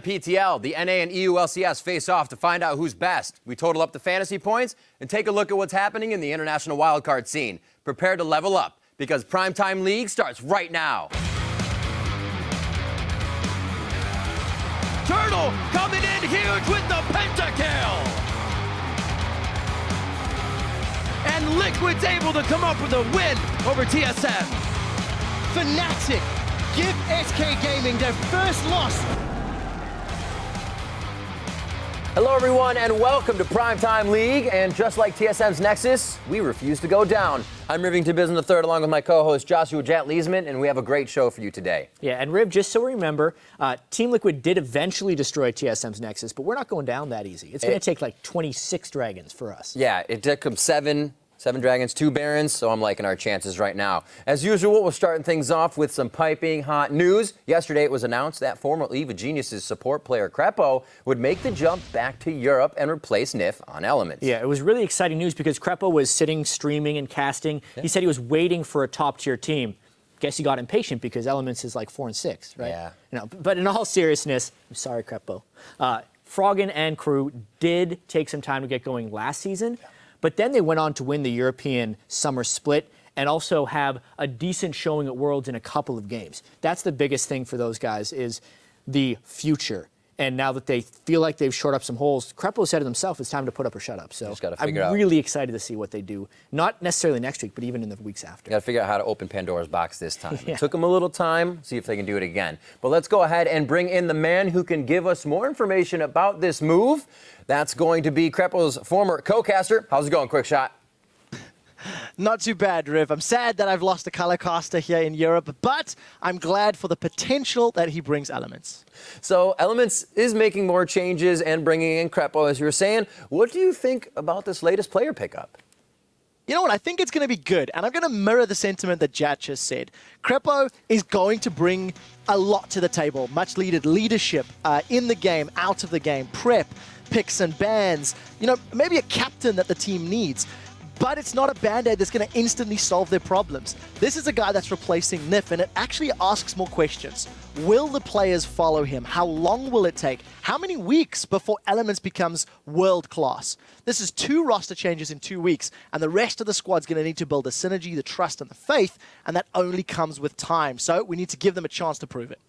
PTL, the NA and EU LCS face off to find out who's best. We total up the fantasy points and take a look at what's happening in the international wildcard scene. Prepare to level up because Primetime League starts right now. Turtle coming in huge with the pentakill. And Liquid's able to come up with a win over TSM. Fnatic give SK Gaming their first loss. Hello everyone and welcome to Primetime League, and just like TSM's Nexus, we refuse to go down. I'm Rivington Bism III along with my co-host Joshua Jet Leesman, and we have a great show for you today. Yeah, and Riv, just so we remember, Team Liquid did eventually destroy TSM's Nexus, but we're not going down that easy. It's going to take like 26 dragons for us. Yeah, it took them seven dragons, 2 barons, so I'm liking our chances right now. As usual, we're starting things off with some piping hot news. Yesterday, it was announced that former League of Genius' support player Krepo would make the jump back to Europe and replace Nif on Elements. Yeah, it was really exciting news because Krepo was sitting, streaming, and casting. Yeah. He said he was waiting for a top-tier team. Guess he got impatient because Elements is like 4 and 6, right? Yeah. You know, but in all seriousness, I'm sorry, Krepo. Froggen and crew did take some time to get going last season. Yeah. But then they went on to win the European Summer Split and also have a decent showing at Worlds in a couple of games. That's the biggest thing for those guys is the future. And now that they feel like they've shored up some holes, Krepo said to himself, it's time to put up or shut up. So I'm really excited to see what they do. Not necessarily next week, but even in the weeks after. Got to figure out how to open Pandora's box this time. Yeah. It took them a little time, see if they can do it again. But let's go ahead and bring in the man who can give us more information about this move. That's going to be Krepo's former co-caster. How's it going, QuickShot? Not too bad, Riv. I'm sad that I've lost a color caster here in Europe, but I'm glad for the potential that he brings Elements. So Elements is making more changes and bringing in Krepo, as you were saying. What do you think about this latest player pickup? You know what? I think it's going to be good, and I'm going to mirror the sentiment that Jat just said. Krepo is going to bring a lot to the table, much needed leadership in the game, out of the game, prep, picks and bans, you know, maybe a captain that the team needs. But it's not a Band-Aid that's going to instantly solve their problems. This is a guy that's replacing Nif, and it actually asks more questions. Will the players follow him? How long will it take? How many weeks before Elements becomes world-class? This is 2 roster changes in 2 weeks, and the rest of the squad's going to need to build the synergy, the trust, and the faith, and that only comes with time. So we need to give them a chance to prove it.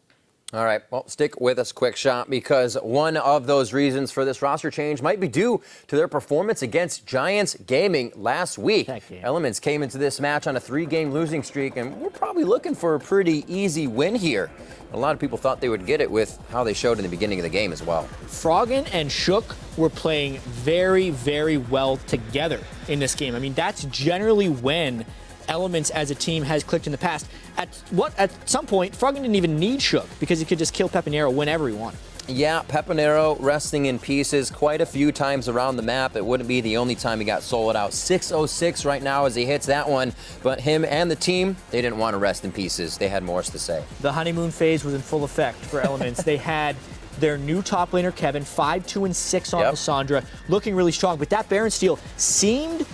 All right, well, stick with us, QuickShot, because one of those reasons for this roster change might be due to their performance against Giants Gaming last week. Yeah. Elements came into this match on a 3-game losing streak, and we're probably looking for a pretty easy win here. A lot of people thought they would get it with how they showed in the beginning of the game as well. Froggen and Shook were playing very, very well together in this game. I mean, that's generally when Elements as a team has clicked in the past. At some point, Froggen didn't even need Shook because he could just kill Pepinero whenever he wanted. Yeah, Pepinero resting in pieces quite a few times around the map. It wouldn't be the only time he got soloed out. 606 right now as he hits that one. But him and the team, they didn't want to rest in pieces. They had more to say. The honeymoon phase was in full effect for Elements. They had their new top laner, Kevin, 5, 2, and 6 on Cassandra, looking really strong. But that Baron steal seemed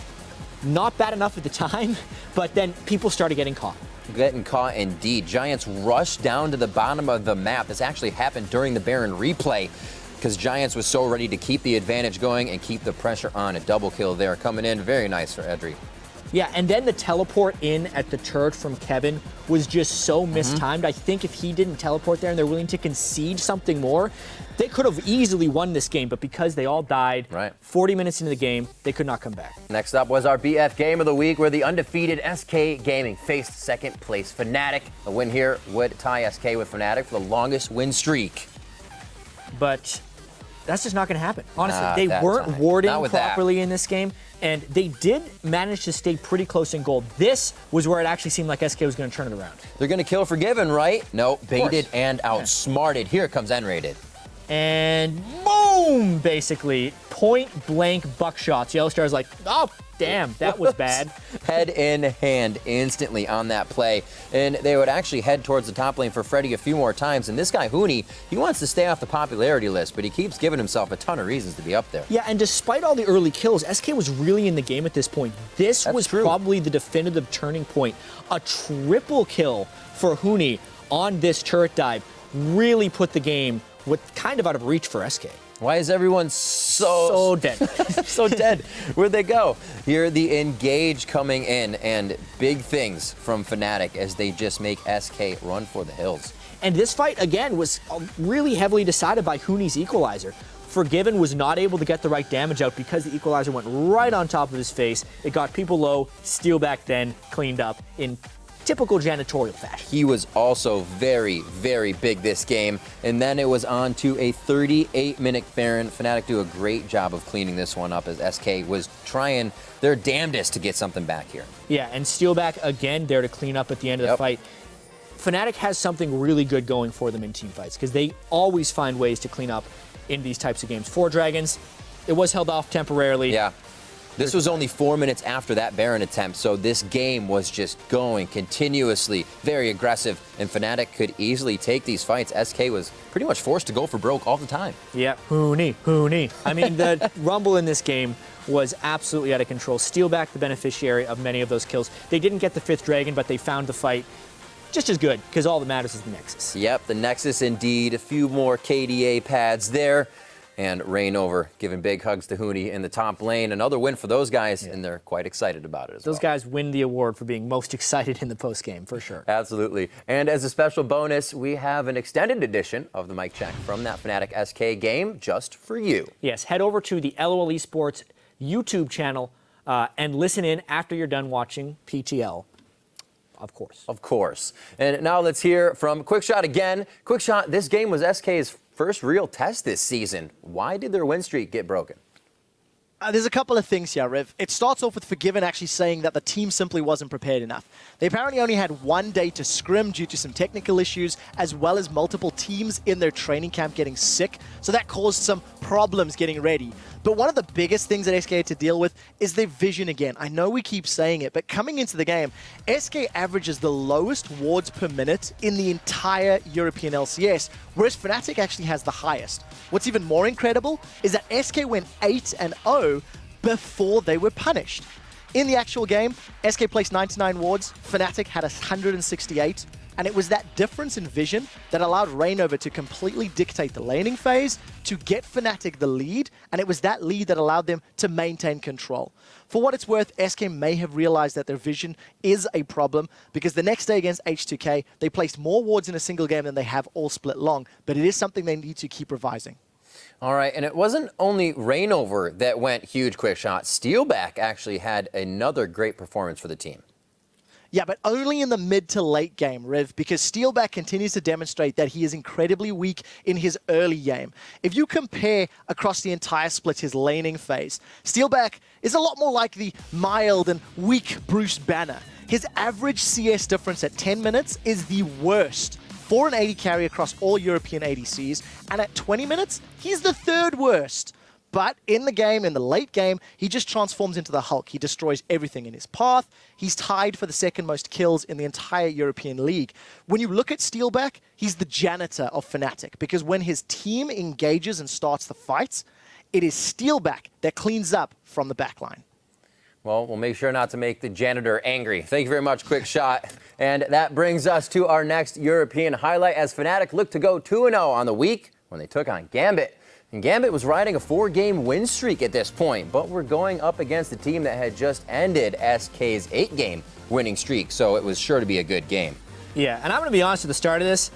not bad enough at the time, but then people started getting caught. Getting caught indeed. Giants rushed down to the bottom of the map. This actually happened during the Baron replay because Giants was so ready to keep the advantage going and keep the pressure on. A double kill there coming in. Very nice for Edry. Yeah, and then the teleport in at the turret from Kevin was just so mistimed. I think if he didn't teleport there and they're willing to concede something more, they could have easily won this game, but because they all died 40 minutes into the game, they could not come back. Next up was our BF game of the week, where the undefeated SK Gaming faced second place Fnatic. A win here would tie SK with Fnatic for the longest win streak. But that's just not going to happen. Honestly, they weren't warding properly in this game, and they did manage to stay pretty close in gold. This was where it actually seemed like SK was going to turn it around. They're going to kill Forgiven, right? No, baited and outsmarted. Here comes N-rated. And boom, basically, point blank buckshots. Yellowstar's like, oh, damn, that was bad. Head in hand instantly on that play. And they would actually head towards the top lane for Freddy a few more times. And this guy, Hooney, he wants to stay off the popularity list, but he keeps giving himself a ton of reasons to be up there. Yeah, and despite all the early kills, SK was really in the game at this point. This was probably the definitive turning point. A triple kill for Hooney on this turret dive really put the game what's kind of out of reach for SK. Why is everyone so dead. so dead? Where'd they go? Here, the Engage coming in, and big things from Fnatic as they just make SK run for the hills. And this fight, again, was really heavily decided by Huni's equalizer. Forgiven was not able to get the right damage out because the equalizer went right on top of his face. It got people low, Steelback then cleaned up in typical janitorial fashion. He was also very, very big this game. And then it was on to a 38-minute Baron. Fnatic do a great job of cleaning this one up as SK was trying their damnedest to get something back here. Yeah, and Steelback, again, there to clean up at the end of the fight. Fnatic has something really good going for them in team fights because they always find ways to clean up in these types of games. 4 Dragons, it was held off temporarily. Yeah. This was only 4 minutes after that Baron attempt, so this game was just going continuously, very aggressive, and Fnatic could easily take these fights. SK was pretty much forced to go for broke all the time. Yeah, Huni. I mean, the rumble in this game was absolutely out of control. Steelback, the beneficiary of many of those kills. They didn't get the 5th Dragon, but they found the fight just as good, because all that matters is the Nexus. Yep, the Nexus indeed. A few more KDA pads there. And Rainover giving big hugs to Huni in the top lane. Another win for those guys, and they're quite excited about it as well. Those guys win the award for being most excited in the postgame, for sure. Absolutely. And as a special bonus, we have an extended edition of the Mic Check from that Fnatic SK game just for you. Yes, head over to the LOL Esports YouTube channel and listen in after you're done watching PTL. Of course. Of course. And now let's hear from QuickShot again. QuickShot, this game was SK's first real test this season. Why did their win streak get broken? There's a couple of things here, Riv. It starts off with Forgiven actually saying that the team simply wasn't prepared enough. They apparently only had 1 day to scrim due to some technical issues, as well as multiple teams in their training camp getting sick, so that caused some problems getting ready. But one of the biggest things that SK had to deal with is their vision again. I know we keep saying it, but coming into the game, SK averages the lowest wards per minute in the entire European LCS, whereas Fnatic actually has the highest. What's even more incredible is that SK went 8-0 before they were punished. In the actual game, SK placed 99 wards, Fnatic had 168, and it was that difference in vision that allowed Rainover to completely dictate the laning phase to get Fnatic the lead, and it was that lead that allowed them to maintain control. For what it's worth, SK may have realized that their vision is a problem because the next day against H2K, they placed more wards in a single game than they have all split long, but it is something they need to keep revising. All right, and it wasn't only Rainover that went huge QuickShot. Steelback actually had another great performance for the team. Yeah, but only in the mid to late game, Riv, because Steelback continues to demonstrate that he is incredibly weak in his early game. If you compare across the entire split his laning phase, Steelback is a lot more like the mild and weak Bruce Banner. His average CS difference at 10 minutes is the worst for an 80 carry across all European ADCs, and at 20 minutes, he's the 3rd worst. But in the game, in the late game, he just transforms into the Hulk. He destroys everything in his path. He's tied for the 2nd most kills in the entire European League. When you look at Steelback, he's the janitor of Fnatic, because when his team engages and starts the fights, it is Steelback that cleans up from the backline. Well, we'll make sure not to make the janitor angry. Thank you very much, QuickShot. And that brings us to our next European highlight as Fnatic look to go 2-0 on the week when they took on Gambit. And Gambit was riding a 4-game win streak at this point, but we're going up against a team that had just ended SK's 8-game winning streak, so it was sure to be a good game. Yeah, and I'm going to be honest at the start of this,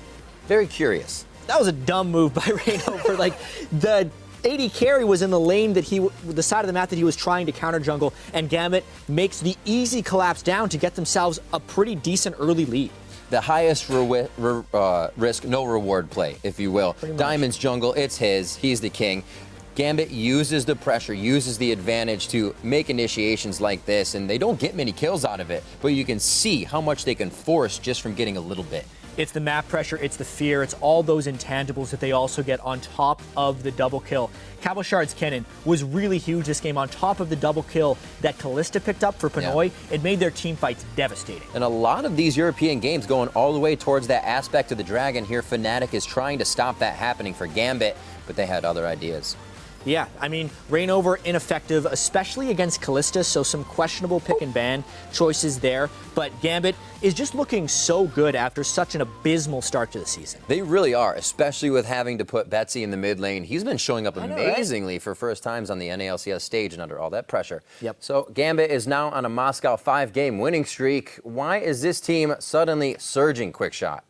Very curious. that was a dumb move by Rainover. Like, the AD carry was in the lane that the side of the map that he was trying to counter jungle, and Gambit makes the easy collapse down to get themselves a pretty decent early lead. The highest risk, no reward play, if you will. Diamond's jungle, it's his. He's the king. Gambit uses the pressure, uses the advantage to make initiations like this, and they don't get many kills out of it, but you can see how much they can force just from getting a little bit. It's the map pressure, it's the fear, it's all those intangibles that they also get on top of the double kill. Cabochard's cannon was really huge this game on top of the double kill that Kalista picked up for Pinoy. Yeah. It made their team fights devastating. And a lot of these European games going all the way towards that aspect of the Dragon here. Fnatic is trying to stop that happening for Gambit, but they had other ideas. Yeah, I mean, Reignover ineffective, especially against Kalista, so some questionable pick and ban choices there. But Gambit is just looking so good after such an abysmal start to the season. They really are, especially with having to put Betsy in the mid lane. He's been showing up amazingly for first times on the NALCS stage and under all that pressure. Yep. So Gambit is now on a Moscow 5-game winning streak. Why is this team suddenly surging, QuickShot?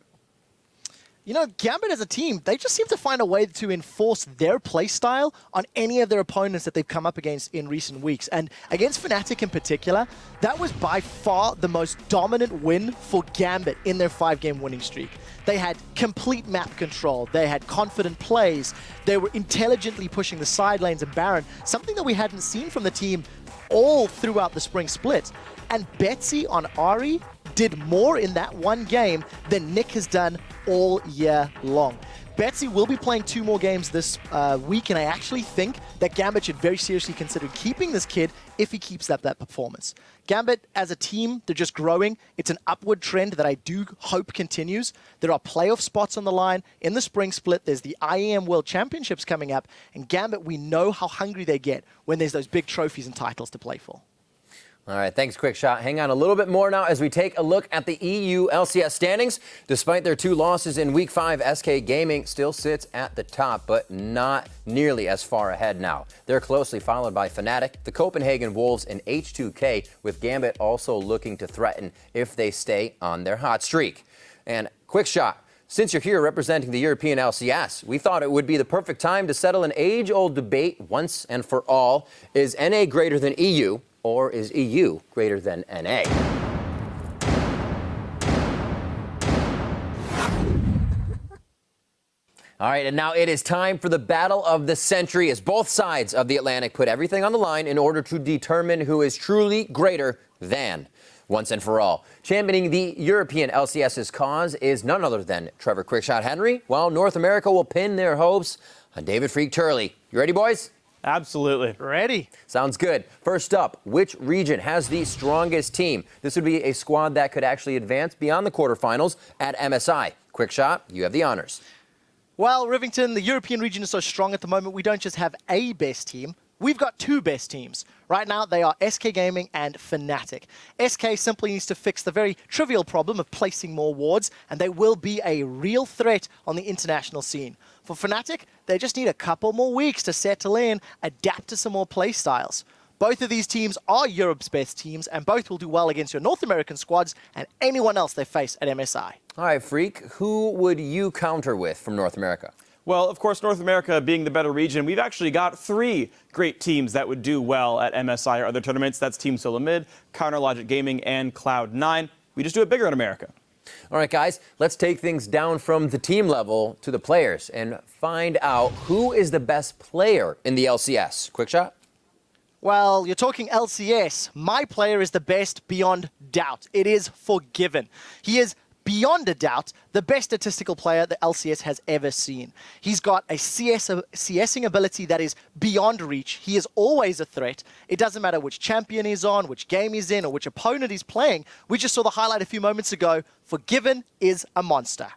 You know, Gambit as a team, they just seem to find a way to enforce their play style on any of their opponents that they've come up against in recent weeks. And against Fnatic in particular, that was by far the most dominant win for Gambit in their 5-game winning streak. They had complete map control. They had confident plays. They were intelligently pushing the side lanes and Baron, something that we hadn't seen from the team all throughout the spring split. And Betsy on Ahri did more in that one game than Nick has done all year long. Betsy will be playing 2 more games this week, and I actually think that Gambit should very seriously consider keeping this kid if he keeps up that performance. Gambit, as a team, they're just growing. It's an upward trend that I do hope continues. There are playoff spots on the line. In the spring split, there's the IEM World Championships coming up, and Gambit, we know how hungry they get when there's those big trophies and titles to play for. All right, thanks, QuickShot. Hang on a little bit more now as we take a look at the EU LCS standings. Despite their 2 losses in Week 5, SK Gaming still sits at the top, but not nearly as far ahead now. They're closely followed by Fnatic, the Copenhagen Wolves, and H2K, with Gambit also looking to threaten if they stay on their hot streak. And QuickShot, since you're here representing the European LCS, we thought it would be the perfect time to settle an age-old debate once and for all. Is NA greater than EU? Or is EU greater than NA? All right, and now it is time for the battle of the century as both sides of the Atlantic put everything on the line in order to determine who is truly greater than. Once and for all. Championing the European LCS's cause is none other than Trevor QuickShot Henry, while North America will pin their hopes on David Phreak Turley. You ready, boys? Absolutely. Ready. Sounds good. First up, which region has the strongest team? This would be a squad that could actually advance beyond the quarterfinals at MSI. QuickShot, you have the honors. Well, Rivington, the European region is so strong at the moment, we don't just have a best team. We've got 2 best teams. Right now, they are SK Gaming and Fnatic. SK simply needs to fix the very trivial problem of placing more wards, and they will be a real threat on the international scene. For Fnatic, they just need a couple more weeks to settle in, adapt to some more play styles. Both of these teams are Europe's best teams, and both will do well against your North American squads and anyone else they face at MSI. All right, Phreak, who would you counter with from North America? Well, of course, North America being the better region, we've actually got 3 great teams that would do well at MSI or other tournaments. That's Team Solo Mid, Counterlogic Gaming, and Cloud9. We just do it bigger in America. All right, guys, let's take things down from the team level to the players and find out who is the best player in the LCS. QuickShot? Well, you're talking LCS. My player is the best beyond doubt. It is Forgiven. He is beyond a doubt, the best statistical player the LCS has ever seen. He's got a CSing ability that is beyond reach. He is always a threat. It doesn't matter which champion he's on, which game he's in, or which opponent he's playing. We just saw the highlight a few moments ago. Forgiven is a monster.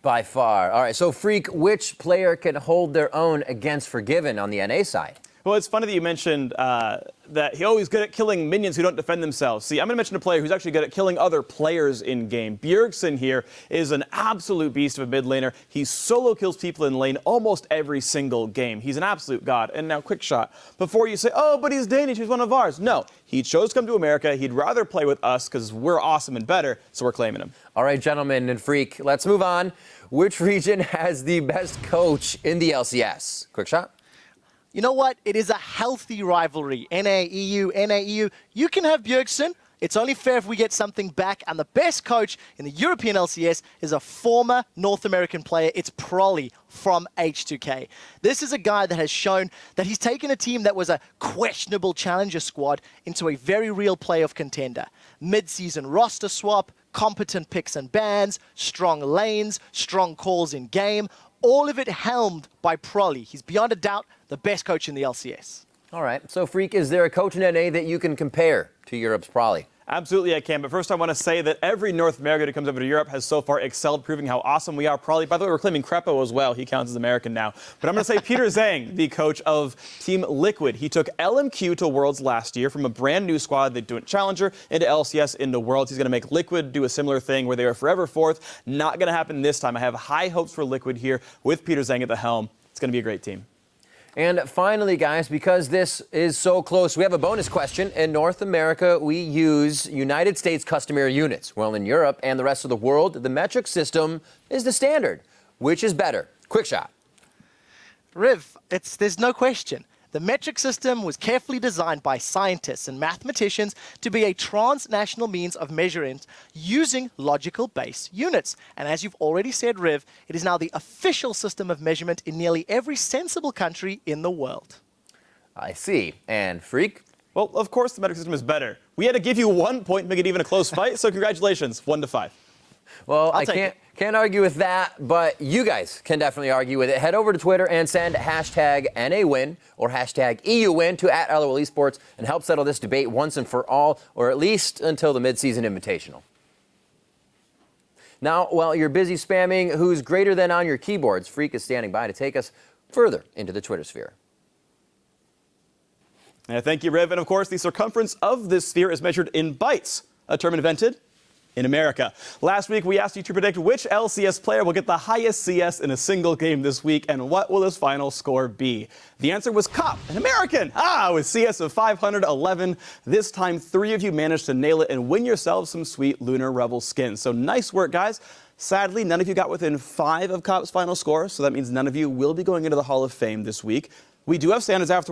By far. All right, so Phreak, which player can hold their own against Forgiven on the NA side? Well, it's funny that you mentioned that he's always good at killing minions who don't defend themselves. See, I'm going to mention a player who's actually good at killing other players in game. Bjergsen here is an absolute beast of a mid laner. He solo kills people in lane almost every single game. He's an absolute god. And now, QuickShot, before you say, oh, but he's Danish, he's one of ours. No, he chose to come to America. He'd rather play with us because we're awesome and better, so we're claiming him. All right, gentlemen and Phreak, let's move on. Which region has the best coach in the LCS? QuickShot? You know what? It is a healthy rivalry. NA, EU, NA, EU. You can have Bjergsen. It's only fair if we get something back. And the best coach in the European LCS is a former North American player. It's Prolly from H2K. This is a guy that has shown that he's taken a team that was a questionable challenger squad into a very real playoff contender. Mid-season roster swap, competent picks and bans, strong lanes, strong calls in game. All of it helmed by Prolly. He's beyond a doubt the best coach in the LCS. All right, so Phreak, is there a coach in NA that you can compare to Europe's Prolly? Absolutely, I can. But first, I want to say that every North American who comes over to Europe has so far excelled, proving how awesome we are. Probably, by the way, we're claiming Crepo as well. He counts as American now. But I'm going to say Peter Zhang, the coach of Team Liquid. He took LMQ to Worlds last year from a brand new squad. They went Challenger into LCS into Worlds. He's going to make Liquid do a similar thing where they are forever fourth. Not going to happen this time. I have high hopes for Liquid here with Peter Zhang at the helm. It's going to be a great team. And finally, guys, because this is so close, we have a bonus question. In North America, we use United States customary units. Well, in Europe and the rest of the world, the metric system is the standard. Which is better? QuickShot. Riv, there's no question. The metric system was carefully designed by scientists and mathematicians to be a transnational means of measuring using logical base units. And as you've already said, Riv, it is now the official system of measurement in nearly every sensible country in the world. I see. And Phreak? Well, of course the metric system is better. We had to give you 1 point, make it even a close fight, so congratulations, 1-5. Well, I'll I take can't argue with that, but you guys can definitely argue with it. Head over to Twitter and send hashtag NAWin or hashtag EUWin to @LOLesports and help settle this debate once and for all, or at least until the midseason invitational. Now, while you're busy spamming who's greater than on your keyboards, Phreak is standing by to take us further into the Twitter sphere. Thank you, Riv. And of course, the circumference of this sphere is measured in bytes, a term invented in America. Last week, we asked you to predict which LCS player will get the highest CS in a single game this week, and what will his final score be? The answer was Cop, an American, with CS of 511. This time, 3 of you managed to nail it and win yourselves some sweet Lunar Rebel skins. So nice work, guys. Sadly, none of you got within 5 of Cop's final score, so that means none of you will be going into the Hall of Fame this week. We do have standards After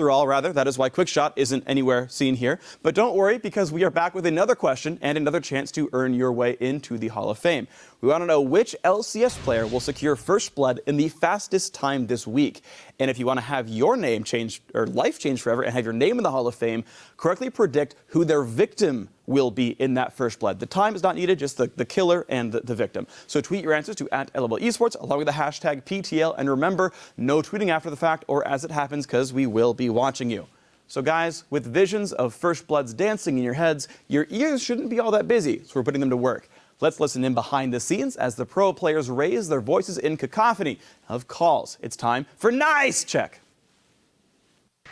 all, that is why QuickShot isn't anywhere seen here. But don't worry, because we are back with another question and another chance to earn your way into the Hall of Fame. We want to know which LCS player will secure first blood in the fastest time this week. And if you want to have your name changed or life changed forever and have your name in the Hall of Fame, correctly predict who their victim will be in that first blood. The time is not needed, just the killer and the victim. So tweet your answers to @LOLesports along with the hashtag PTL. And remember, no tweeting after the fact or as it happens, because we will be watching you. So guys, with visions of first bloods dancing in your heads, your ears shouldn't be all that busy, so we're putting them to work. Let's listen in behind the scenes as the pro players raise their voices in cacophony of calls. It's time for Nice Check.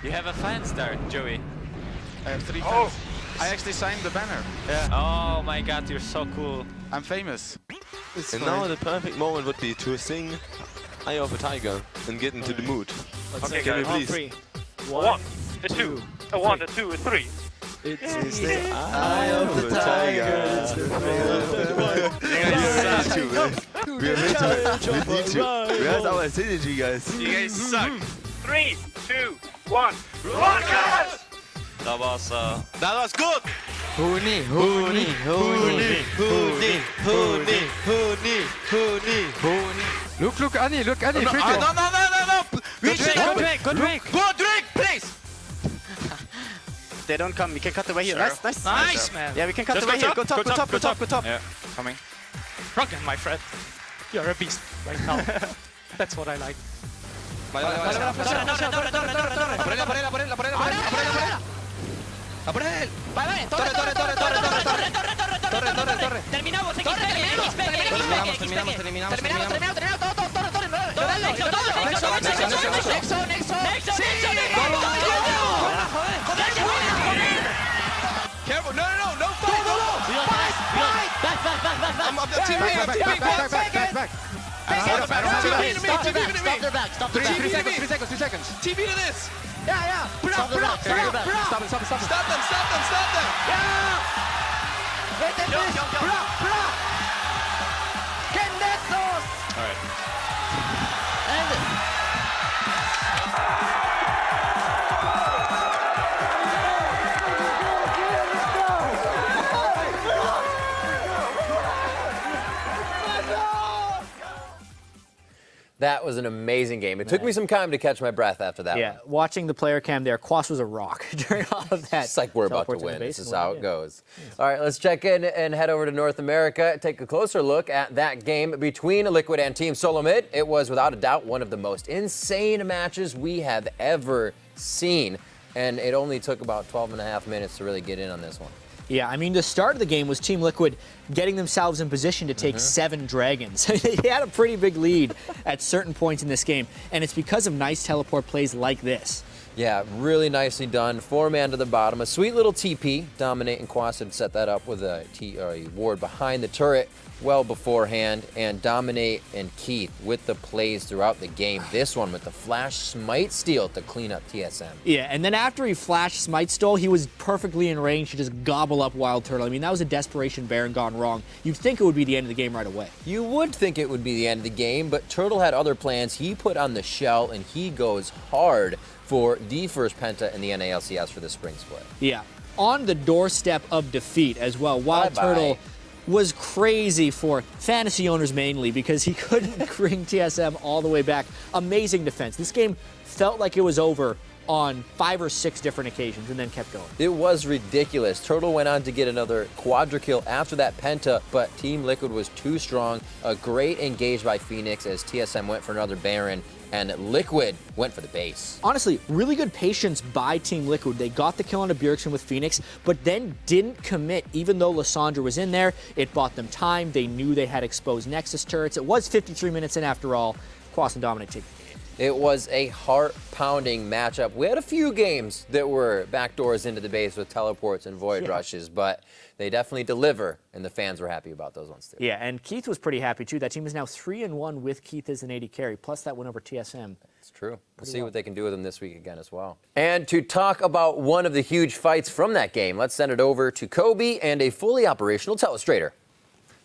You have a fan star, Joey. I have 3 fans. I actually signed the banner. Yeah. Oh my god, you're so cool. I'm famous. And now the perfect moment would be to sing Eye of a Tiger and get into the mood. Okay, Can we guys. please? 1, 2, 1, 2, 3. It's the Eye of the Tiger. We need to. Where's our synergy, guys? You guys suck. 3, 2, 1. Rocket! That was good. Look, Annie, No. Good drink, please. They don't come. We can cut away here. Sure. Nice, man. Yeah, we can cut Just away go here. top, Go top. Yeah, coming. Rocket, my friend. You're a beast right now. That's what I like. Terminamos, Careful, no, fight. I'm up there. Back. Stop their back. 3 seconds. TV to this. Yeah. Stop them. Yeah. Vete, please. All right. And That was an amazing game. It took me some time to catch my breath after that Yeah, one. watching the player cam there, Quas was a rock during all of that. It's like we're about to Teleport the win. base This is and how win. it goes. All right, let's check in and head over to North America. Take a closer look at that game between Liquid and Team Solo Mid. It was without a doubt one of the most insane matches we have ever seen. and it only took about 12.5 minutes to really get in on this one. Yeah, I mean, the start of the game was Team Liquid getting themselves in position to take 7 dragons. They had a pretty big lead at certain points in this game, and it's because of nice teleport plays like this. Yeah, really nicely done. 4-man to the bottom. A sweet little TP. Dominate and Quas had set that up with a ward behind the turret well beforehand. And Dominate and Keith with the plays throughout the game. This one with the flash smite steal to clean up TSM. Yeah, and then after he flashed smite stole, he was perfectly in range to just gobble up Wild Turtle. I mean, that was a desperation Baron gone wrong. You'd think it would be the end of the game right away. You would think it would be the end of the game, but Turtle had other plans. He put on the shell, and he goes hard for the first Penta in the NALCS for the spring split. Yeah, on the doorstep of defeat as well. Wild Bye-bye. Turtle was crazy for fantasy owners mainly because he couldn't bring TSM all the way back. Amazing defense. This game felt like it was over on 5 or 6 different occasions and then kept going. It was ridiculous. Turtle went on to get another quadra kill after that Penta, but Team Liquid was too strong. A great engage by Phoenix as TSM went for another Baron, and Liquid went for the base. Honestly, really good patience by Team Liquid. They got the kill on a Bjergsen with Phoenix, but then didn't commit even though Lissandra was in there. It bought them time. They knew they had exposed Nexus turrets. It was 53 minutes in after all. Quas and Dominic take the game. It was a heart-pounding matchup. We had a few games that were backdoors into the base with teleports and void rushes, but they definitely deliver, and the fans were happy about those ones too. Yeah, and Keith was pretty happy too. That team is now 3-1 with Keith as an AD carry, plus that win over TSM. It's true. We'll see what they can do with them this week again as well. And to talk about one of the huge fights from that game, let's send it over to Kobe and a fully operational Telestrator.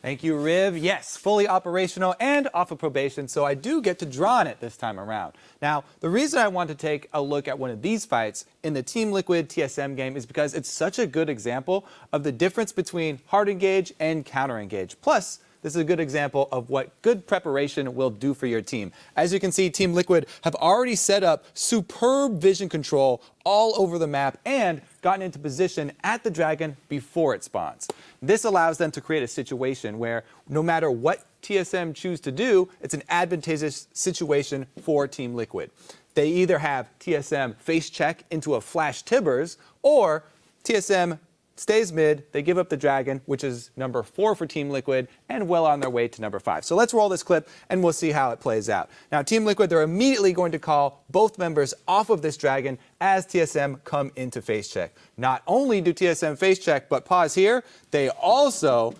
Thank you, Riv. Yes, fully operational and off of probation, so I do get to draw on it this time around. Now, the reason I want to take a look at one of these fights in the Team Liquid TSM game is because it's such a good example of the difference between hard engage and counter engage. Plus, this is a good example of what good preparation will do for your team. As you can see, Team Liquid have already set up superb vision control all over the map and gotten into position at the dragon before it spawns. This allows them to create a situation where no matter what TSM choose to do, it's an advantageous situation for Team Liquid. They either have TSM face check into a flash Tibbers, or TSM stays mid, they give up the dragon, which is number 4 for Team Liquid, and well on their way to number 5. So let's roll this clip, and we'll see how it plays out. Now, Team Liquid, they're immediately going to call both members off of this dragon as TSM come into face check. Not only do TSM face check, but pause here, they also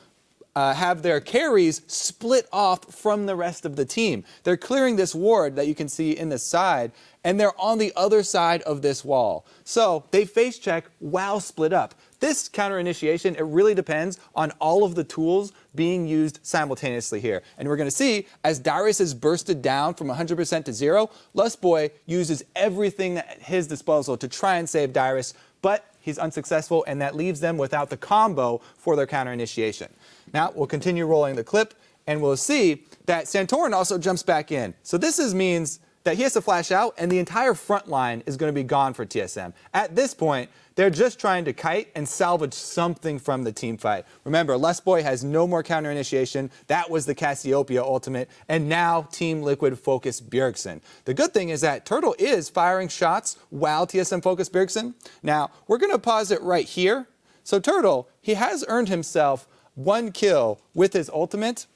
have their carries split off from the rest of the team. They're clearing this ward that you can see in the side, and they're on the other side of this wall. So they face check while split up. This counter initiation, it really depends on all of the tools being used simultaneously here. And we're going to see, as Darius is bursted down from 100% to 0, Lustboy uses everything at his disposal to try and save Darius, but he's unsuccessful, and that leaves them without the combo for their counter initiation. Now, we'll continue rolling the clip, and we'll see that Santorin also jumps back in. So this means that he has to flash out, and the entire front line is going to be gone for TSM. At this point, they're just trying to kite and salvage something from the team fight. Remember, Lustboy has no more counter initiation. That was the Cassiopeia ultimate, and now Team Liquid focus Bjergsen. The good thing is that Turtle is firing shots while TSM focus Bjergsen. Now, we're going to pause it right here. So Turtle, he has earned himself 1 kill with his ultimate,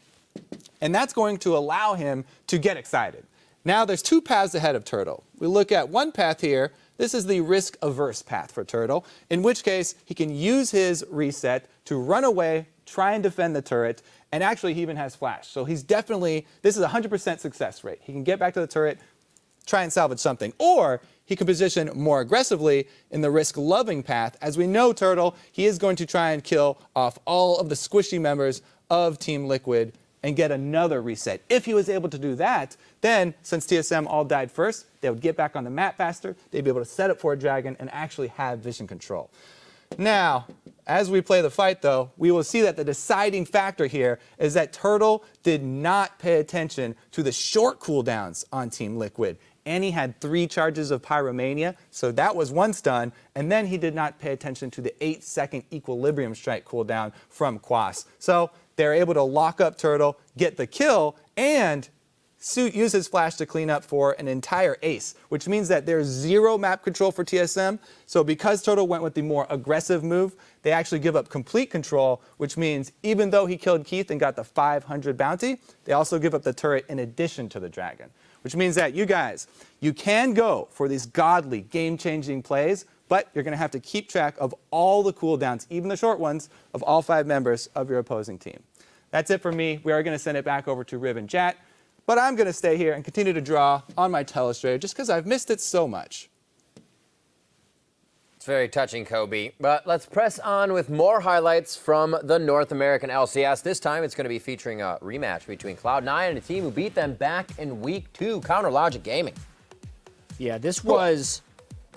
and that's going to allow him to get excited. Now, there's 2 paths ahead of Turtle. We look at one path here. This is the risk-averse path for Turtle, in which case he can use his reset to run away, try and defend the turret, and actually he even has flash. So he's definitely, this is a 100% success rate. He can get back to the turret, try and salvage something. Or he can position more aggressively in the risk-loving path. As we know, Turtle, he is going to try and kill off all of the squishy members of Team Liquid and get another reset. If he was able to do that, then, since TSM all died first, they would get back on the map faster, they'd be able to set up for a dragon and actually have vision control. Now, as we play the fight though, we will see that the deciding factor here is that Turtle did not pay attention to the short cooldowns on Team Liquid. And he had 3 charges of Pyromania, so that was 1 stun, and then he did not pay attention to the 8-second Equilibrium Strike cooldown from Quas. So they're able to lock up Turtle, get the kill, and use his flash to clean up for an entire ace, which means that there's 0 map control for TSM. So because Toto went with the more aggressive move, they actually give up complete control, which means even though he killed Keith and got the 500 bounty, they also give up the turret in addition to the dragon, which means that you guys, you can go for these godly, game-changing plays, but you're going to have to keep track of all the cooldowns, even the short ones, of all 5 members of your opposing team. That's it for me. We are going to send it back over to Riv and Jat, but I'm going to stay here and continue to draw on my telestrator just because I've missed it so much. It's very touching, Kobe. But let's press on with more highlights from the North American LCS. This time it's going to be featuring a rematch between Cloud9 and a team who beat them back in Week 2, Counter Logic Gaming. Yeah, this was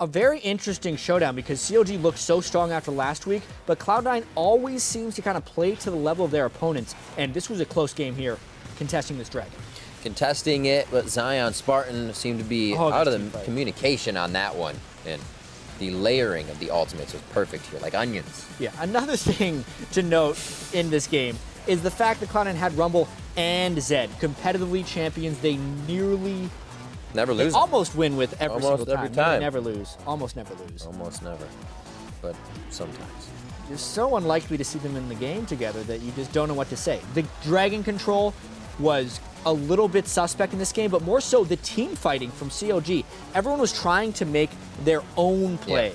a very interesting showdown because CLG looked so strong after last week, but Cloud9 always seems to kind of play to the level of their opponents, and this was a close game here, contesting this dragon. Contesting it, but Zion Spartan seemed to be out of the communication on that one, and the layering of the ultimates was perfect here, like onions. Yeah, another thing to note in this game is the fact that Cloud9 had Rumble and Zed, competitively champions. They nearly never lose. They almost win with every single time. Every time. They never lose. Almost never lose. Almost never, but sometimes. You're so unlikely to see them in the game together that you just don't know what to say. The dragon control was a little bit suspect in this game, but more so the team fighting from CLG. Everyone was trying to make their own play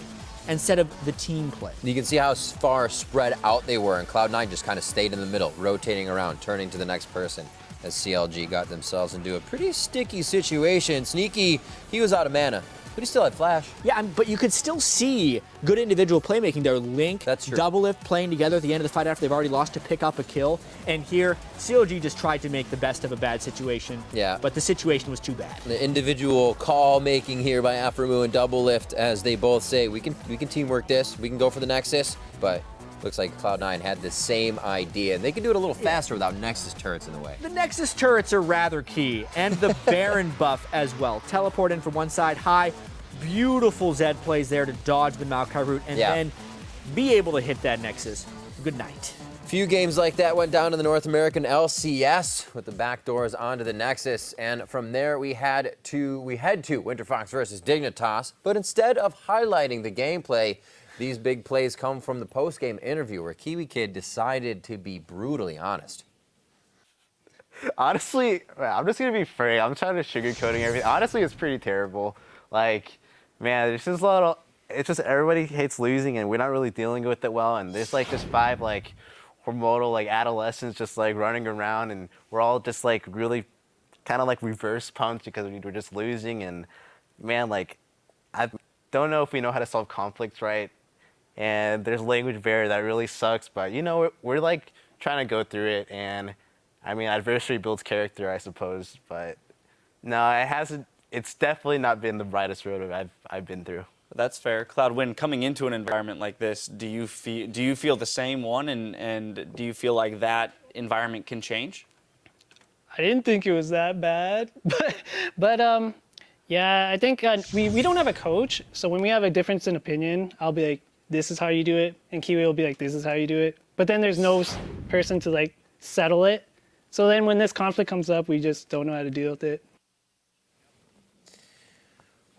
instead of the team play. You can see how far spread out they were, and Cloud9 just kind of stayed in the middle, rotating around, turning to the next person, as CLG got themselves into a pretty sticky situation. Sneaky, he was out of mana, but he still had flash. Yeah, but you could still see good individual playmaking there. Link, That's true. Double Lift playing together at the end of the fight after they've already lost to pick up a kill. And here, CLG just tried to make the best of a bad situation. Yeah. But the situation was too bad. The individual call making here by Aframu and Double Lift, as they both say, we can teamwork this, we can go for the Nexus, but looks like Cloud9 had the same idea, and they can do it a little faster without Nexus turrets in the way. The Nexus turrets are rather key, and the Baron buff as well. Teleport in from one side, high, beautiful Zed plays there to dodge the Maokai route, and then be able to hit that Nexus. Good night. Few games like that went down in the North American LCS with the backdoors onto the Nexus, and from there we head to Winterfox versus Dignitas, but instead of highlighting the gameplay, these big plays come from the post-game interview where Kiwi Kid decided to be brutally honest. Honestly, I'm just going to be frank. I'm trying to sugarcoating everything. Honestly, it's pretty terrible. Like, man, there's just it's just everybody hates losing and we're not really dealing with it well. And there's like just 5 like hormonal like adolescents just like running around and we're all just like really kind of like reverse pumped because we're just losing. And man, like, I don't know if we know how to solve conflicts right. And there's language barrier that really sucks, but you know, we're like trying to go through it. And I mean, adversity builds character, I suppose, but no, it's definitely not been the brightest road I've been through. That's fair. Cloud9, coming into an environment like this, do you feel the same one, and do you feel like that environment can change? I didn't think it was that bad, but yeah, I think we don't have a coach, so when we have a difference in opinion, I'll be like, this is how you do it, and Kiwi will be like, this is how you do it. But then there's no person to like settle it. So then when this conflict comes up, we just don't know how to deal with it.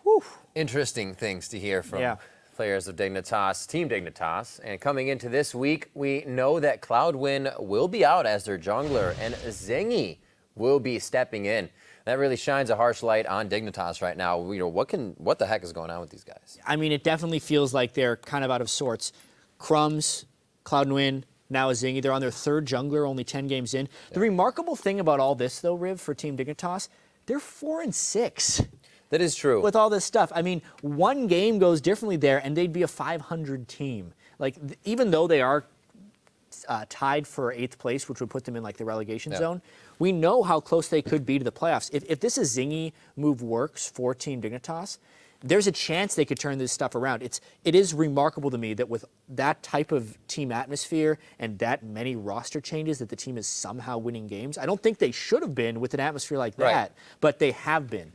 Whew. Interesting things to hear from players of Dignitas, Team Dignitas. And coming into this week, we know that Cloudwin will be out as their jungler, and Zingy will be stepping in. That really shines a harsh light on Dignitas right now. You know, what the heck is going on with these guys? I mean, it definitely feels like they're kind of out of sorts. Crumbs, Cloud9, now Zingy. They're on their 3rd jungler, only 10 games in. The remarkable thing about all this, though, Riv, for Team Dignitas, they're 4-6. That is true. With all this stuff. I mean, one game goes differently there, and they'd be a 500 team. Like, even though they are tied for 8th place, which would put them in, like, the relegation zone, we know how close they could be to the playoffs. If this Zingy move works for Team Dignitas, there's a chance they could turn this stuff around. It is remarkable to me that with that type of team atmosphere and that many roster changes that the team is somehow winning games. I don't think they should have been with an atmosphere like that, but they have been.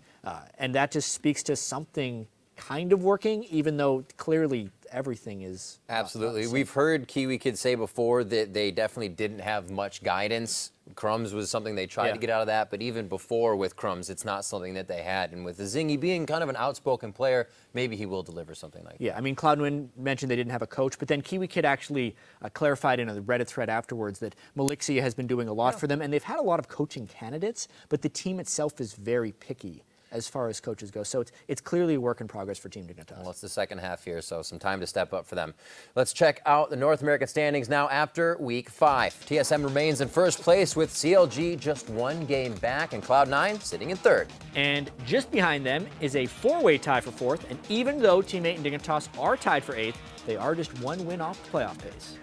And that just speaks to something kind of working, even though clearly everything is Absolutely. We've heard Kiwi kids say before that they definitely didn't have much guidance. Crumbs was something they tried to get out of that, but even before with Crumbs, it's not something that they had. And with the Zingy being kind of an outspoken player, maybe he will deliver something like that. Yeah, I mean, Cloud9 mentioned they didn't have a coach, but then Kiwi Kid actually clarified in a Reddit thread afterwards that Malixia has been doing a lot for them, and they've had a lot of coaching candidates, but the team itself is very picky as far as coaches go. So it's clearly a work in progress for Team Dignitas. Well, it's the second half here, so some time to step up for them. Let's check out the North American standings now after Week 5. TSM remains in first place with CLG just 1 game back, and Cloud9 sitting in third. And just behind them is a 4-way tie for fourth, and even though Team 8 and Dignitas are tied for 8th, they are just 1 win off the playoff pace.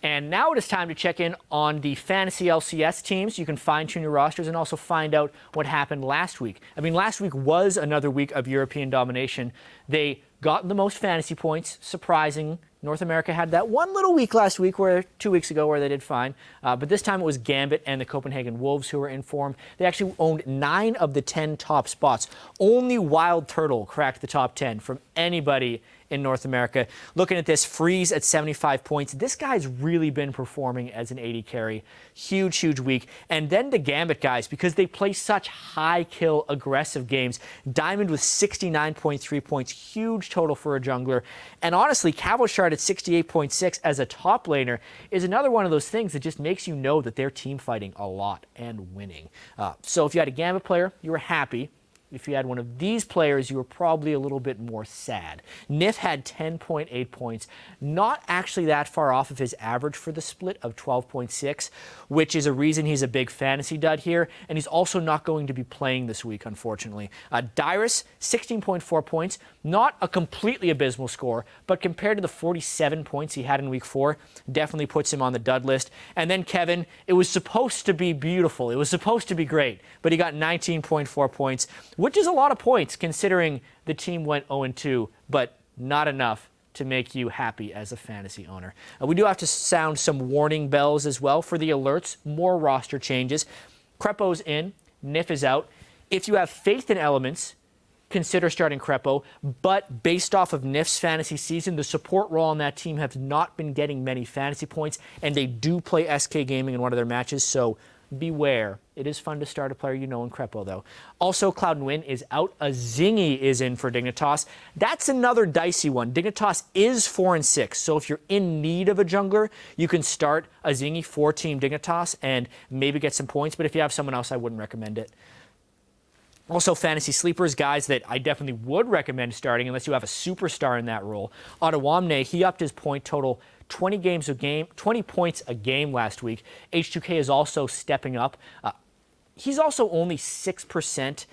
And now it is time to check in on the Fantasy LCS teams. You can fine-tune your rosters and also find out what happened last week. I mean, last week was another week of European domination. They got the most fantasy points, surprising. North America had that one little week last week, 2 weeks ago, where they did fine. But this time it was Gambit and the Copenhagen Wolves who were in form. They actually owned 9 of the 10 top spots. Only Wild Turtle cracked the top 10 from anybody in North America. Looking at this, Freeze at 75 points. This guy's really been performing as an AD carry. Huge, huge week. And then the Gambit guys, because they play such high kill, aggressive games. Diamond with 69.3 points, huge total for a jungler. And honestly, Cavalshard at 68.6 as a top laner is another one of those things that just makes you know that they're team fighting a lot and winning. So if you had a Gambit player, you were happy. If you had one of these players, you were probably a little bit more sad. Nif had 10.8 points, not actually that far off of his average for the split of 12.6, which is a reason he's a big fantasy dud here, and he's also not going to be playing this week, unfortunately. Dyrus, 16.4 points, not a completely abysmal score, but compared to the 47 points he had in week 4, definitely puts him on the dud list. And then Kevin, it was supposed to be beautiful. It was supposed to be great, but he got 19.4 points, which is a lot of points considering the team went 0-2, but not enough to make you happy as a fantasy owner. We do have to sound some warning bells as well for the alerts, more roster changes. Crepo's in, Nif is out. If you have faith in elements, consider starting Crepo, but based off of Nif's fantasy season, the support role on that team have not been getting many fantasy points, and they do play SK Gaming in one of their matches, so beware. It is fun to start a player you know in Crepo, though. Also, Cloud9 is out. A Zingy is in for Dignitas. That's another dicey one. Dignitas is 4-6, so if you're in need of a jungler, you can start a Zingy for Team Dignitas and maybe get some points, but if you have someone else, I wouldn't recommend it. Also, fantasy sleepers, guys that I definitely would recommend starting unless you have a superstar in that role. Adewamne, he upped his point total 20 points a game last week. H2K is also stepping up. He's also only 6%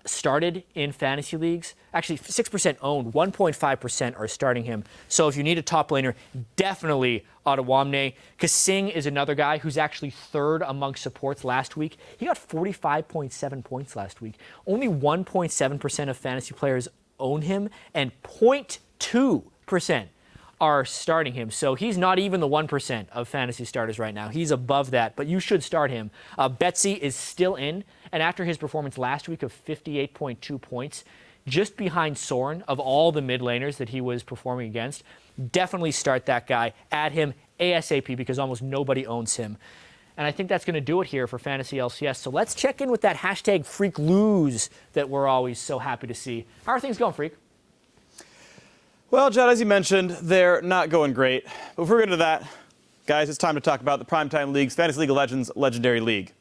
started in fantasy leagues. Actually, 6% owned, 1.5% are starting him. So if you need a top laner, definitely Adewamne. Kasing is another guy who's actually third among supports last week. He got 45.7 points last week. Only 1.7% of fantasy players own him, and 0.2% are starting him. So he's not even the 1% of fantasy starters right now. He's above that, but you should start him. Betsy is still in, and after his performance last week of 58.2 points, just behind Soren of all the mid laners that he was performing against, definitely start that guy. Add him ASAP because almost nobody owns him. And I think that's going to do it here for Fantasy LCS. So let's check in with that hashtag FreakLose that we're always so happy to see. How are things going, Phreak? Well, Jed, as you mentioned, they're not going great. But before we get into that, guys, it's time to talk about the Primetime League's Fantasy League of Legends Legendary League.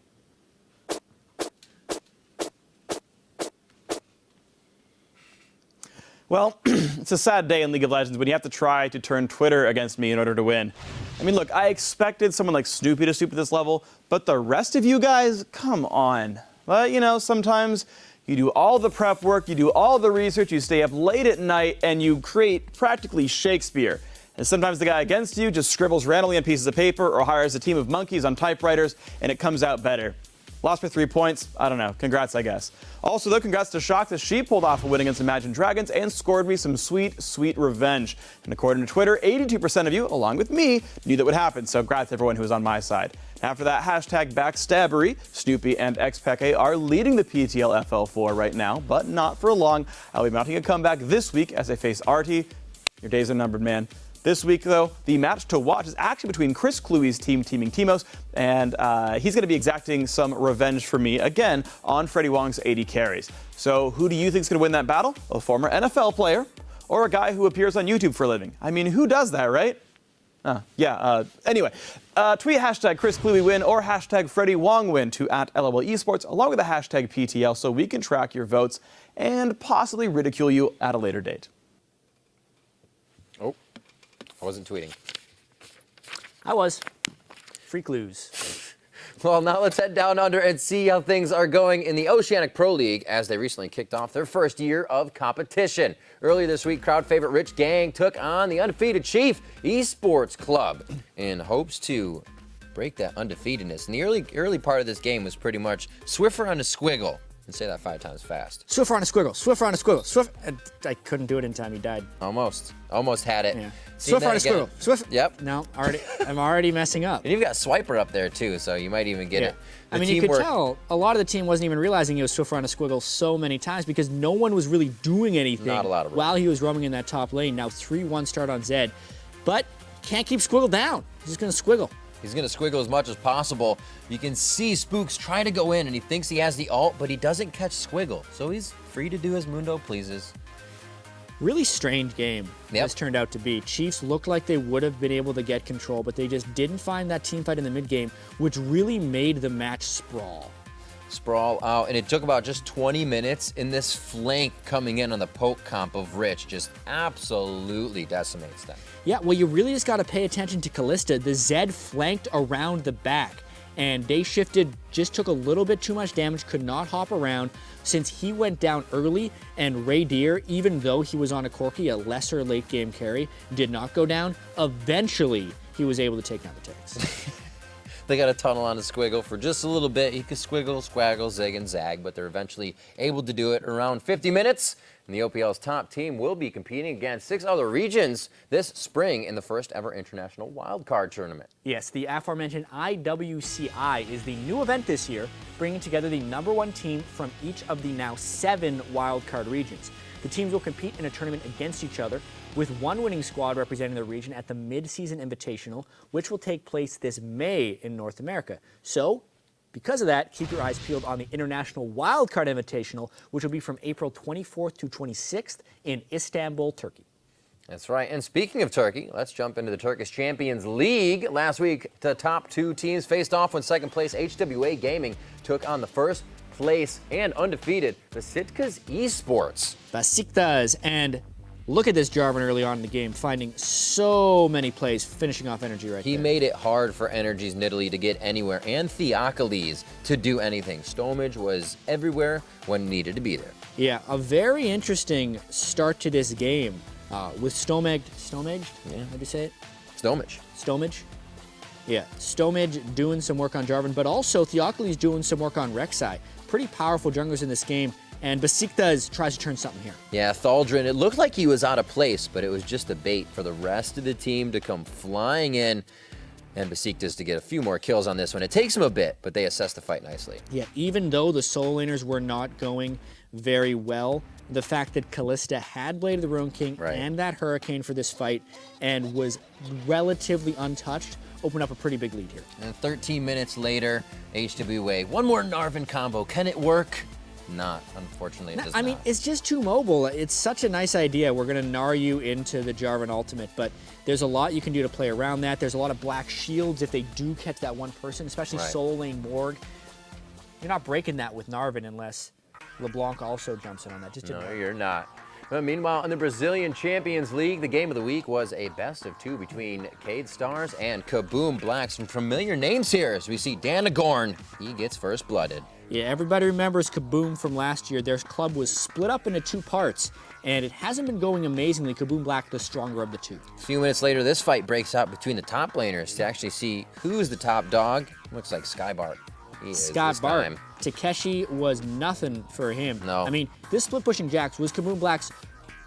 Well, it's a sad day in League of Legends when you have to try to turn Twitter against me in order to win. I mean, look, I expected someone like Snoopy to stoop at this level, but the rest of you guys, come on. Well, you know, sometimes you do all the prep work, you do all the research, you stay up late at night, and you create practically Shakespeare. And sometimes the guy against you just scribbles randomly on pieces of paper or hires a team of monkeys on typewriters, and it comes out better. Lost by 3 points. I don't know. Congrats, I guess. Also, though, congrats to Shock that she pulled off a win against Imagine Dragons and scored me some sweet, sweet revenge. And according to Twitter, 82% of you, along with me, knew that would happen. So congrats to everyone who was on my side. After that hashtag backstabbery, Snoopy and XPeke are leading the PTL FL4 right now, but not for long. I'll be mounting a comeback this week as I face Artie Your days are numbered, man. This week, though, the match to watch is actually between Chris Kluwe's team, teaming Teemos, and he's going to be exacting some revenge for me, again, on Freddie Wong's 80 carries. So who do you think is going to win that battle? A former NFL player or a guy who appears on YouTube for a living? I mean, who does that, right? Anyway, tweet hashtag Chris Kluwe win or hashtag Freddie Wong win to @LOL Esports along with the hashtag PTL so we can track your votes and possibly ridicule you at a later date. Oh, I wasn't tweeting. I was. Phreak lose. Well, now let's head down under and see how things are going in the Oceanic Pro League as they recently kicked off their first year of competition. Earlier this week, crowd favorite Rich Gang took on the undefeated Chief Esports Club in hopes to break that undefeatedness. And the early part of this game was pretty much Swiffer on a squiggle. And say that 5 times fast. Swiffer on a squiggle. Swiffer on a squiggle. Swift. I couldn't do it in time. He died. Almost had it. Yeah. Seen Swiffer on a that again? squiggle. Swift. Yep. No, I'm already messing up. And you've got Swiper up there too, so you might even get it. I mean, you could tell a lot of the team wasn't even realizing it was Swiffer on a squiggle so many times because no one was really doing anything while he was roaming in that top lane. Now 3-1 start on Zed, but can't keep Squiggle down. He's just gonna squiggle. He's going to squiggle as much as possible. You can see Spooks try to go in, and he thinks he has the ult, but he doesn't catch Squiggle. So he's free to do as Mundo pleases. Really strange game this turned out to be. Chiefs looked like they would have been able to get control, but they just didn't find that team fight in the mid game, which really made the match sprawl. Sprawl out, and it took about just 20 minutes, and this flank coming in on the poke comp of Rich just absolutely decimates them. Yeah, well, you really just got to pay attention to Kalista. The Zed flanked around the back, and they shifted, just took a little bit too much damage, could not hop around. Since he went down early, and Ray Deer, even though he was on a Corki, a lesser late game carry, did not go down, eventually he was able to take down the tanks. They got a tunnel on the Squiggle for just a little bit. He could squiggle, squaggle, zig, and zag, but they're eventually able to do it around 50 minutes. And the OPL's top team will be competing against 6 other regions this spring in the first ever international wildcard tournament. Yes, the aforementioned IWCI is the new event this year, bringing together the #1 team from each of the now 7 wildcard regions. The teams will compete in a tournament against each other, with one winning squad representing the region at the Mid-Season Invitational, which will take place this May in North America. So, because of that, keep your eyes peeled on the International Wildcard Invitational, which will be from April 24th to 26th in Istanbul, Turkey. That's right. And speaking of Turkey, let's jump into the Turkish Champions League. Last week, the top 2 teams faced off when second place HWA Gaming took on the first place and undefeated Besiktas Esports. Besiktas, and look at this Jarvan early on in the game, finding so many plays, finishing off Energy right there. He made it hard for Energy's Nidalee to get anywhere, and Theocles to do anything. Stomage was everywhere when needed to be there. Yeah, a very interesting start to this game with Stomage, yeah, how do you say it? Stomage. Yeah, Stomage doing some work on Jarvan, but also Theocles doing some work on Rek'Sai. Pretty powerful junglers in this game. And Besiktas tries to turn something here. Yeah, Thaldrin, it looked like he was out of place, but it was just a bait for the rest of the team to come flying in and Besiktas to get a few more kills on this one. It takes them a bit, but they assess the fight nicely. Yeah, even though the solo laners were not going very well, the fact that Kalista had Blade of the Ruin King and that Hurricane for this fight and was relatively untouched opened up a pretty big lead here. And 13 minutes later, HWA, one more Narvan combo. Can it work? Not, unfortunately, it does not. I mean, it's just too mobile. It's such a nice idea. We're going to gnar you into the Jarvan ultimate, but there's a lot you can do to play around that. There's a lot of black shields if they do catch that one person, especially solo lane Morg. You're not breaking that with Narvan unless LeBlanc also jumps in on that. Just no, you're not. But meanwhile, in the Brazilian Champions League, the game of the week was a best-of-2 between Cade Stars and Kaboom Black. Some familiar names here as we see Danagorn. He gets first blooded. Yeah, everybody remembers Kaboom from last year. Their club was split up into 2 parts, and it hasn't been going amazingly. Kaboom Black, the stronger of the 2. A few minutes later, this fight breaks out between the top laners to actually see who's the top dog. Looks like Skybart. Scott Bart. Takeshi was nothing for him. No. I mean, this split pushing Jax was Kaboom Black's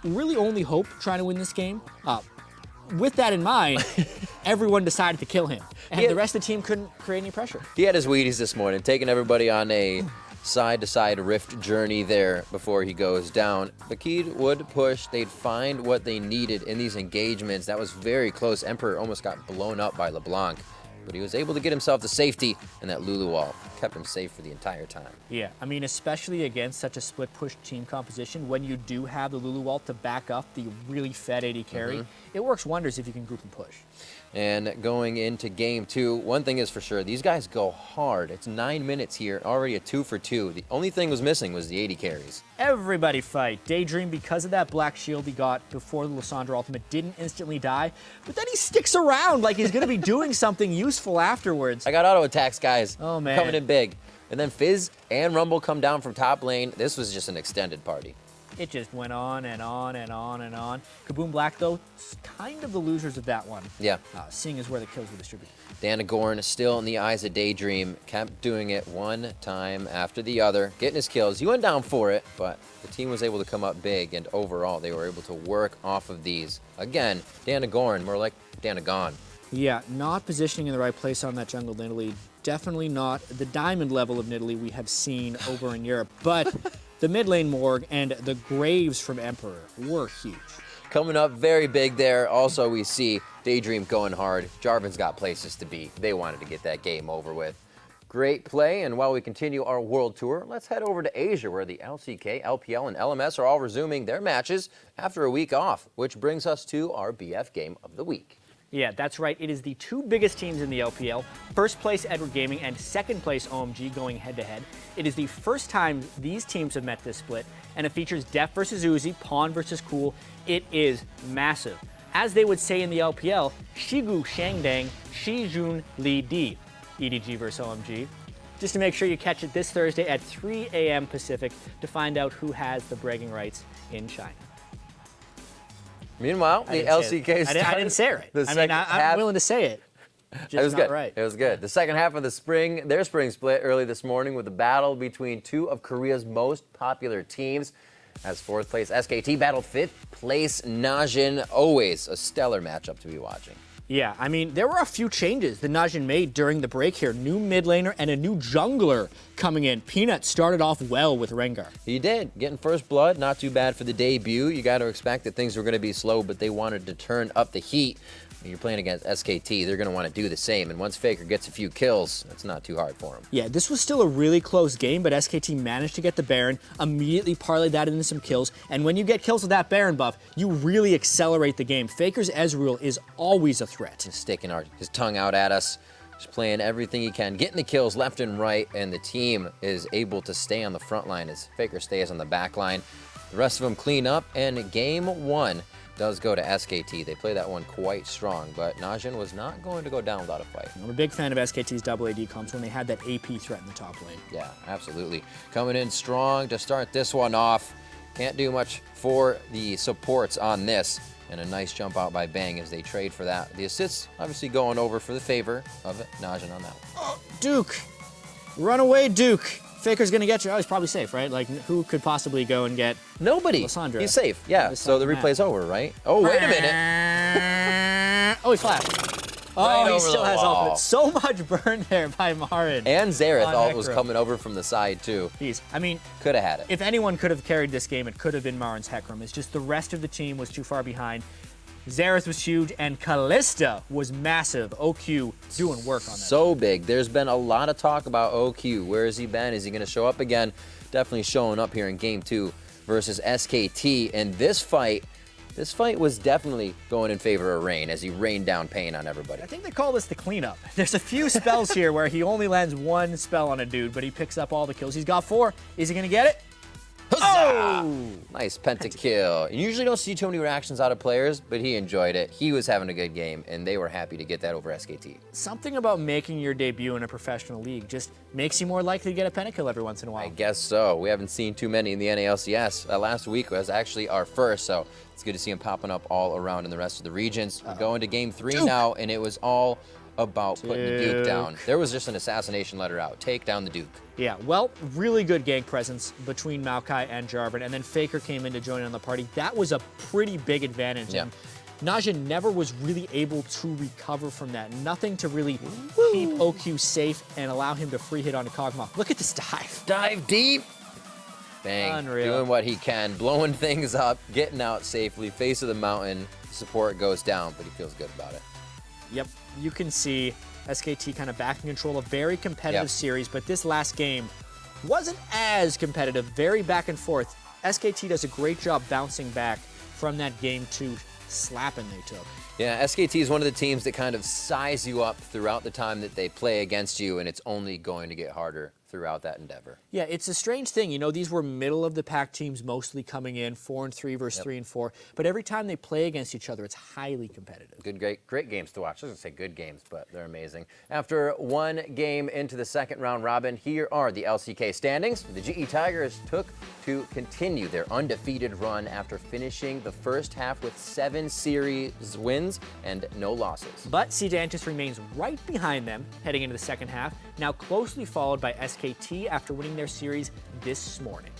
really only hope trying to win this game. With that in mind, everyone decided to kill him. And the rest of the team couldn't create any pressure. He had his Wheaties this morning, taking everybody on a side-to-side rift journey there before he goes down. Bakid would push. They'd find what they needed in these engagements. That was very close. Emperor almost got blown up by LeBlanc, but he was able to get himself to safety, and that Lulu wall kept him safe for the entire time. Yeah, I mean, especially against such a split-push team composition, when you do have the Lulu wall to back up the really fed AD carry, it works wonders if you can group and push. And going into game 2, one thing is for sure, these guys go hard. It's 9 minutes here, already a 2 for 2. The only thing was missing was the 80 carries. Everybody fight. Daydream, because of that black shield he got before the Lysandra ultimate, didn't instantly die, but then he sticks around like he's going to be doing something useful afterwards. I got auto attacks, guys. Oh, man. Coming in big. And then Fizz and Rumble come down from top lane. This was just an extended party. It just went on and on and on and on. Kaboom Black, though, kind of the losers of that one. Yeah. Seeing as where the kills were distributed. Danagorn still in the eyes of Daydream, kept doing it one time after the other, getting his kills. He went down for it, but the team was able to come up big, and overall they were able to work off of these. Again, Danagorn, more like Danagon. Yeah, not positioning in the right place on that jungle Nidalee. Definitely not the diamond level of Nidalee we have seen over in Europe, but the mid lane Morg and the Graves from Emperor were huge. Coming up very big there. Also, we see Daydream going hard. Jarvan's got places to be. They wanted to get that game over with. Great play, and while we continue our world tour, let's head over to Asia, where the LCK, LPL, and LMS are all resuming their matches after a week off, which brings us to our BF game of the week. Yeah, that's right. It is the two biggest teams in the LPL. First place Edward Gaming and second place OMG going head-to-head. It is the first time these teams have met this split, and it features Def versus Uzi, Pawn versus Cool. It is massive. As they would say in the LPL, Shigu Shangdang, Shijun Li Di. EDG versus OMG. Just to make sure you catch it this Thursday at 3 a.m. Pacific to find out who has the bragging rights in China. Meanwhile, the LCK I didn't say it right. I'm willing to say it. Just it was not good. Right. It was good. The second half of the their spring split early this morning with a battle between two of Korea's most popular teams. As fourth place SKT battled fifth place Najin. Always a stellar matchup to be watching. Yeah, I mean, there were a few changes that Najin made during the break here. New mid laner and a new jungler coming in. Peanut started off well with Rengar. He did. Getting first blood, not too bad for the debut. You got to expect that things were going to be slow, but they wanted to turn up the heat. When you're playing against SKT, they're going to want to do the same. And once Faker gets a few kills, it's not too hard for him. Yeah, this was still a really close game, but SKT managed to get the Baron, immediately parlayed that into some kills. And when you get kills with that Baron buff, you really accelerate the game. Faker's Ezreal is always a threat. He's sticking his tongue out at us. Just playing everything he can, getting the kills left and right, and the team is able to stay on the front line as Faker stays on the back line. The rest of them clean up, and game one does go to SKT. They play that one quite strong, but Najin was not going to go down without a fight. I'm a big fan of SKT's double AD comps when they had that AP threat in the top lane. Yeah, absolutely. Coming in strong to start this one off. Can't do much for the supports on this. And a nice jump out by Bang as they trade for that. The assists obviously going over for the favor of Najin on that one. Oh, Duke! Run away, Duke! Faker's gonna get you. Oh, he's probably safe, right? Like, who could possibly go and get nobody? Lysandra? He's safe, yeah. So the replay's over, right? Oh, wait a minute. Oh, he flashed. Oh, he still has ultimate. So much burn there by Marin. And Xerath ult was coming over from the side, too. Jeez. I mean, could have had it. If anyone could have carried this game, it could have been Marin's Hecarim. It's just the rest of the team was too far behind. Xerath was huge, and Kalista was massive. OQ doing work on that. So big. There's been a lot of talk about OQ. Where has he been? Is he going to show up again? Definitely showing up here in Game 2 versus SKT. And this fight was definitely going in favor of Rain as he rained down pain on everybody. I think they call this the cleanup. There's a few spells here where he only lands one spell on a dude, but he picks up all the kills. He's got 4. Is he going to get it? Oh! Nice pentakill. You usually don't see too many reactions out of players, but he enjoyed it. He was having a good game, and they were happy to get that over SKT. Something about making your debut in a professional league just makes you more likely to get a pentakill every once in a while. I guess so. We haven't seen too many in the NALCS. Last week was actually our first, so it's good to see him popping up all around in the rest of the regions. We're going to Game 3 now, and it was all about putting the Duke down. There was just an assassination letter out. Take down the Duke. Yeah, well, really good gank presence between Maokai and Jarvan, and then Faker came in to join on the party. That was a pretty big advantage. Yeah. And Najin never was really able to recover from that. Nothing to really keep OQ safe and allow him to free hit onto Kog'Maw. Look at this dive. Dive deep. Bang. Unreal. Doing what he can, blowing things up, getting out safely, face of the mountain. Support goes down, but he feels good about it. Yep, you can see SKT kind of back in control. A very competitive series, but this last game wasn't as competitive, very back and forth. SKT does a great job bouncing back from that game 2 slapping they took. Yeah, SKT is one of the teams that kind of size you up throughout the time that they play against you, and it's only going to get harder throughout that endeavor. Yeah, it's a strange thing. You know, these were middle-of-the-pack teams mostly coming in, 4-3 versus 3-4. But every time they play against each other, it's highly competitive. Great games to watch. I was going to say good games, but they're amazing. After one game into the second round robin, here are the LCK standings. The GE Tigers took to continue their undefeated run after finishing the first half with 7 series wins and no losses. But Sedantis remains right behind them heading into the second half, now closely followed by SKT after winning their series this morning.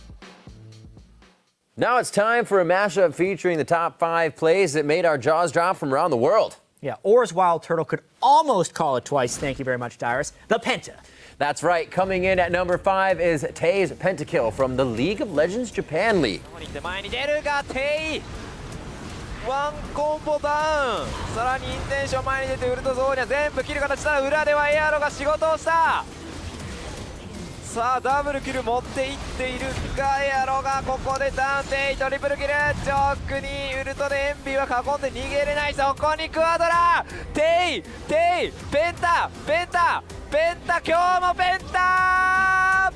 Now it's time for a mashup featuring the top 5 plays that made our jaws drop from around the world. Yeah, Or's Wild Turtle could almost call it twice. Thank you very much, Dyrus. The Penta. That's right. Coming in at number 5 is Tei's Pentakill from the League of Legends Japan League. ワンコンボダウン、さらにインテンション前に出てウルトゾーニャ全部切る形だ。裏ではエアロが仕事をした。さあダブルキル持っていっているが、エアロがここでダウンテイトリプルキル。ジョックにウルトでエンビーは囲んで逃げれない。そこにクアドラテイペンタ今日もペンタ。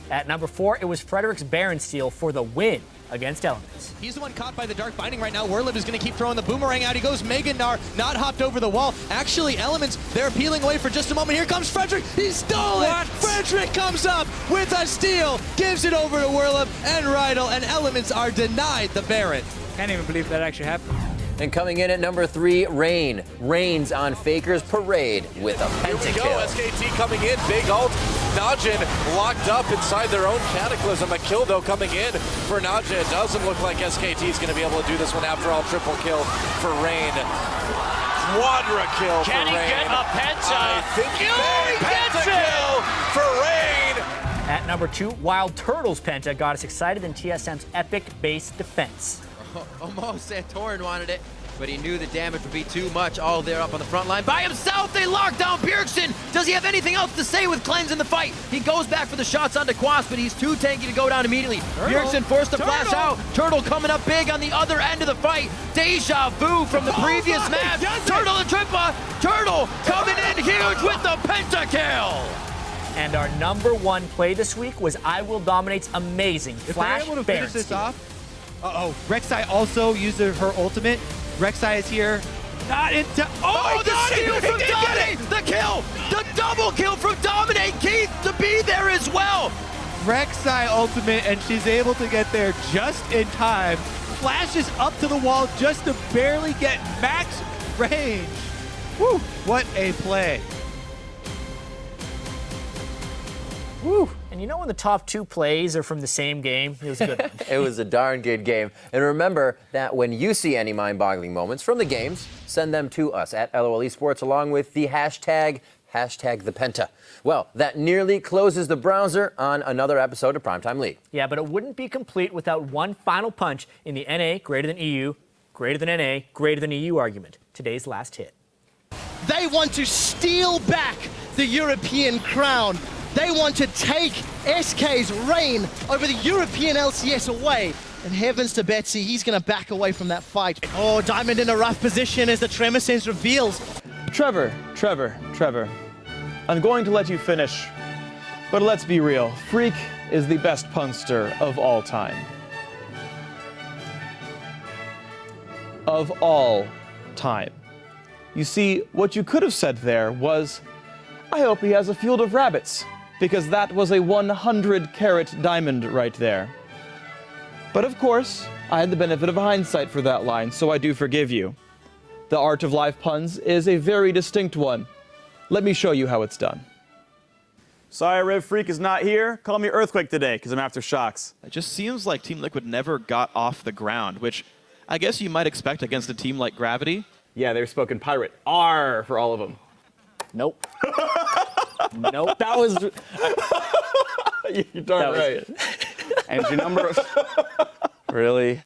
At number 4, it was Frederick's Baron steal for the win against Elements. He's the one caught by the Dark Binding right now. Werlib is going to keep throwing the boomerang out. He goes Meganar, not hopped over the wall. Actually, Elements, they're peeling away for just a moment. Here comes Frederick. He stole it. Frederick comes up with a steal, gives it over to Werlib and Rydell, and Elements are denied the Baron. Can't even believe that actually happened. And coming in at number 3, Rain. Rain's on Faker's Parade with a Here we go, pentakill. SKT coming in, big ult. Najin locked up inside their own Cataclysm. A kill, though, coming in for Najin. It doesn't look like SKT is going to be able to do this one after all. Triple kill for Rain. Quadra kill for Rain. Can he get a penta? I think he pentakill for Rain. At number 2, Wild Turtle's Penta got us excited in TSM's epic base defense. Almost Santorin wanted it, but he knew the damage would be too much. All there up on the front line by himself. They lock down Bjergsen. Does he have anything else to say with Cleanse in the fight? He goes back for the shots onto Quas, but he's too tanky to go down immediately. Bjergsen forced to flash out. Turtle coming up big on the other end of the fight. Deja vu from the previous match. Turtle and Trippa. Turtle coming in huge with the pentakill. And our number 1 play this week was I Will Dominate's amazing Flash If we're able to Baron finish this steal. off. Rek'Sai also used her ultimate. Rek'Sai is here. Not into. Oh, the steal from Dominate! The kill! The double kill from Dominate! Keith to be there as well! Rek'Sai ultimate, and she's able to get there just in time. Flashes up to the wall just to barely get max range. Woo! What a play. Woo! And you know when the top 2 plays are from the same game? It was a good one. It was a darn good game. And remember that when you see any mind-boggling moments from the games, send them to us at LOL Esports along with the hashtag the Penta. Well, that nearly closes the browser on another episode of Primetime League. Yeah, but it wouldn't be complete without one final punch in the NA greater than EU, greater than NA, greater than EU argument. Today's last hit. They want to steal back the European crown. They want to take SK's reign over the European LCS away. And heavens to Betsy, he's going to back away from that fight. Oh, Diamond in a rough position as the Tremor Sense reveals. Trevor. I'm going to let you finish, but let's be real. Phreak is the best punster of all time. Of all time. You see, what you could have said there was, I hope he has a field of rabbits, because that was a 100-carat diamond right there. But of course, I had the benefit of hindsight for that line, so I do forgive you. The art of live puns is a very distinct one. Let me show you how it's done. Sorry, Riv Phreak is not here. Call me Earthquake today, because I'm after shocks. It just seems like Team Liquid never got off the ground, which I guess you might expect against a team like Gravity. Yeah, they're spoken pirate. R for all of them. Nope. Nope. That was. You're darn right. And your number. Really?